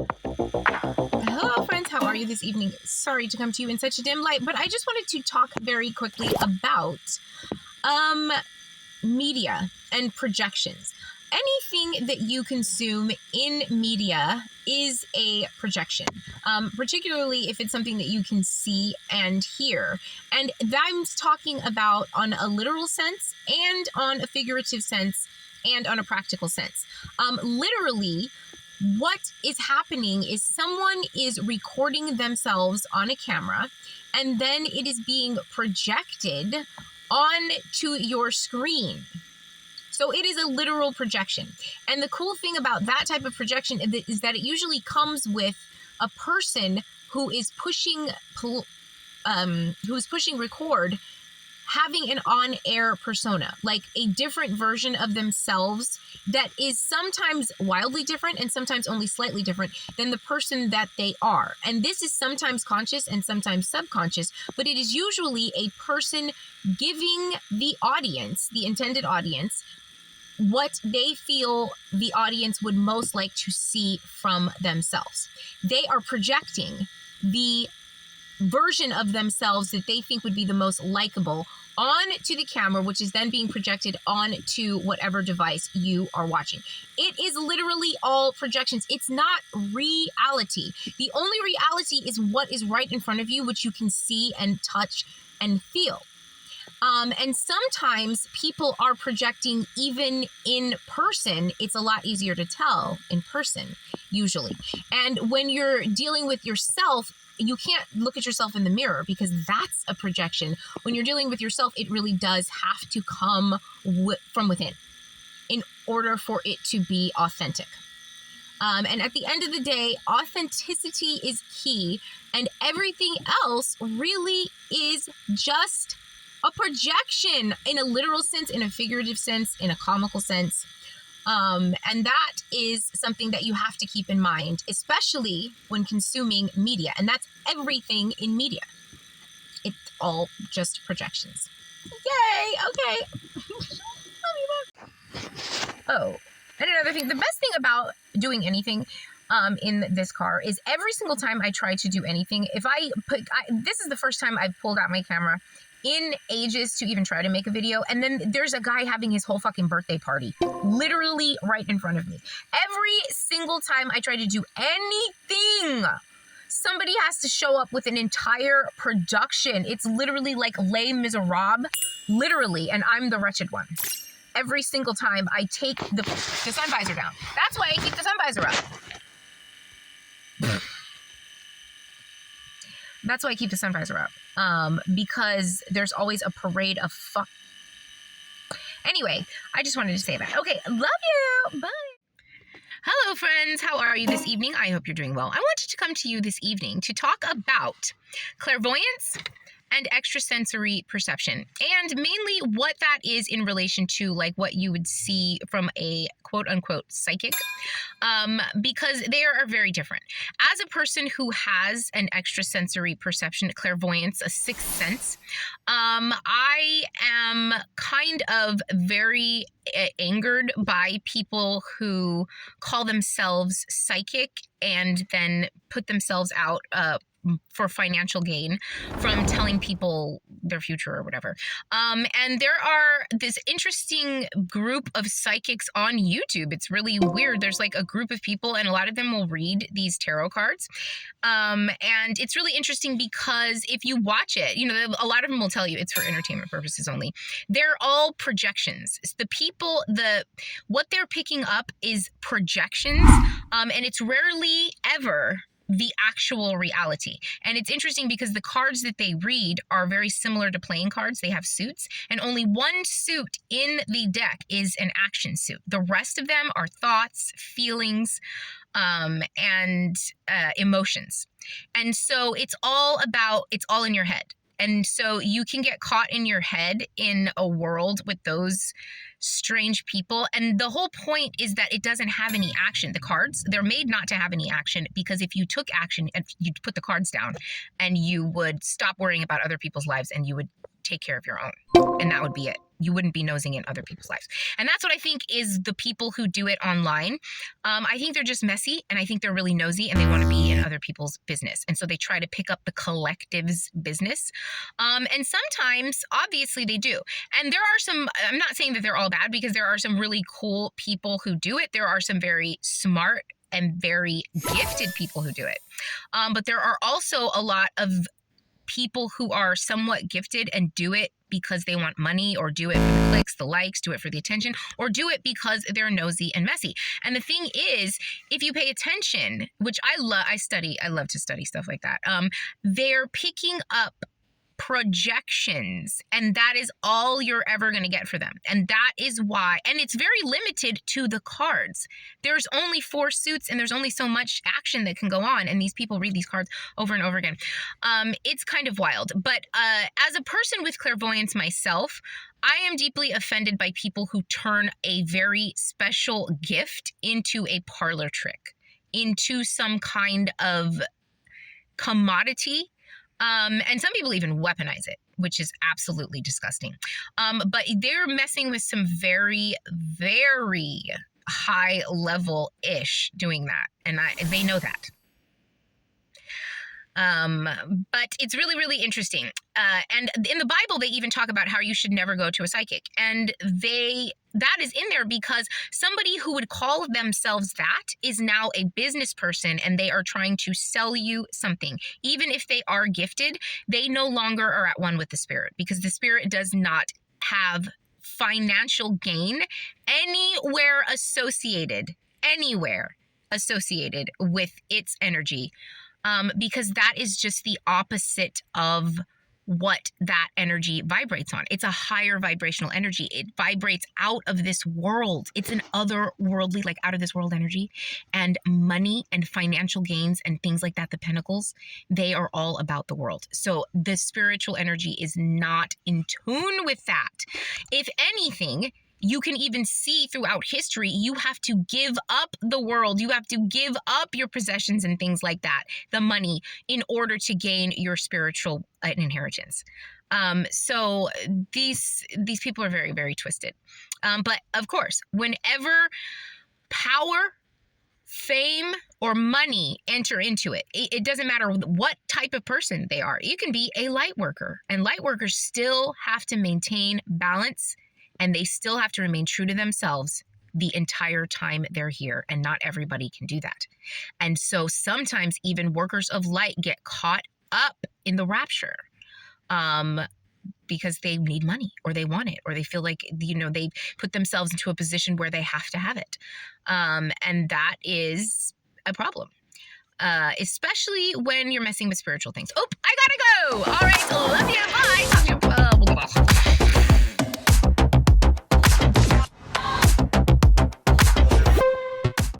Hello, friends. How are you this evening? Sorry to come to you in such a dim light, but I just wanted to talk very quickly about media and projections. Anything that you consume in media is a projection, particularly if it's something that you can see and hear. And I'm talking about on a literal sense and on a figurative sense and on a practical sense. Literally, what is happening is someone is recording themselves on a camera, and then it is being projected onto your screen. So it is a literal projection. And the cool thing about that type of projection is that it usually comes with a person who is pushing record, having an on-air persona, like a different version of themselves that is sometimes wildly different and sometimes only slightly different than the person that they are. And this is sometimes conscious and sometimes subconscious, but it is usually a person giving the audience, the intended audience, what they feel the audience would most like to see from themselves. They are projecting the version of themselves that they think would be the most likable onto the camera, which is then being projected onto whatever device you are watching. It is literally all projections. It's not reality. The only reality is what is right in front of you, which you can see and touch and feel. And sometimes people are projecting even in person. It's a lot easier to tell in person, usually. And when you're dealing with yourself, you can't look at yourself in the mirror because that's a projection. When you're dealing with yourself, it really does have to come from within in order for it to be authentic. And at the end of the day, authenticity is key, and everything else really is just a projection in a literal sense, in a figurative sense, in a comical sense. And that is something that you have to keep in mind, especially when consuming media. And that's everything in media. It's all just projections. Yay! Okay. Oh, and another thing, the best thing about doing anything in this car is every single time I try to do anything, this is the first time I've pulled out my camera in ages to even try to make a video, and then there's a guy having his whole fucking birthday party literally right in front of me. Every single time I try to do anything, somebody has to show up with an entire production. It's literally like Les Miserables, literally, and I'm the wretched one. Every single time I take the sun visor down. That's why I keep the sun visor up. That's why I keep the sun visor up. Because there's always a parade of fuck. Anyway, I just wanted to say that. Okay, love you. Bye. Hello, friends. How are you this evening? I hope you're doing well. I wanted to come to you this evening to talk about clairvoyance and extrasensory perception, and mainly what that is in relation to like what you would see from a quote-unquote psychic, because they are very different. As a person who has an extrasensory perception, clairvoyance, a sixth sense, I am kind of very angered by people who call themselves psychic and then put themselves out for financial gain from telling people their future or whatever. And there are this interesting group of psychics on YouTube. It's really weird. There's like a group of people, and a lot of them will read these tarot cards. And it's really interesting because if you watch it, you know, a lot of them will tell you it's for entertainment purposes only. They're all projections. The people, what they're picking up is projections, and it's rarely ever the actual reality. And it's interesting because the cards that they read are very similar to playing cards. They have suits, and only one suit in the deck is an action suit. The rest of them are thoughts, feelings, and emotions. And so it's all in your head. And so you can get caught in your head in a world with those strange people. And the whole point is that it doesn't have any action. The cards, they're made not to have any action, because if you took action and you'd put the cards down and you would stop worrying about other people's lives and you would take care of your own. And that would be it. You wouldn't be nosing in other people's lives. And that's what I think is the people who do it online. I think they're just messy, and I think they're really nosy, and they want to be in other people's business. And so they try to pick up the collective's business. And sometimes, obviously, they do. And there are some, I'm not saying that they're all bad, because there are some really cool people who do it. There are some very smart and very gifted people who do it. But there are also a lot of people who are somewhat gifted and do it because they want money, or do it for the clicks, the likes, do it for the attention, or do it because they're nosy and messy. And the thing is, if you pay attention, which I love to study stuff like that. They're picking up projections, and that is all you're ever going to get for them. And that is why, and it's very limited to the cards. There's only 4 suits, and there's only so much action that can go on, and these people read these cards over and over again. It's kind of wild. But as a person with clairvoyance myself, I am deeply offended by people who turn a very special gift into a parlor trick, into some kind of commodity. And some people even weaponize it, which is absolutely disgusting. But they're messing with some very, very high level-ish doing that. And they know that. But it's really, really interesting. And in the Bible, they even talk about how you should never go to a psychic. And that is in there because somebody who would call themselves that is now a business person, and they are trying to sell you something. Even if they are gifted, they no longer are at one with the spirit, because the spirit does not have financial gain anywhere associated with its energy. Because that is just the opposite of what that energy vibrates on. It's a higher vibrational energy. It vibrates out of this world. It's an otherworldly, like out of this world energy. And money and financial gains and things like that, the pentacles, they are all about the world. So the spiritual energy is not in tune with that. If anything, you can even see throughout history, you have to give up the world. You have to give up your possessions and things like that, the money, in order to gain your spiritual inheritance. So these people are very, very twisted. But of course, whenever power, fame, or money enter into it, it doesn't matter what type of person they are. You can be a light worker, and light workers still have to maintain balance, and they still have to remain true to themselves the entire time they're here. And not everybody can do that. And so sometimes even workers of light get caught up in the rapture because they need money, or they want it, or they feel like, they put themselves into a position where they have to have it. And that is a problem. Especially when you're messing with spiritual things. Oh, I gotta go. All right.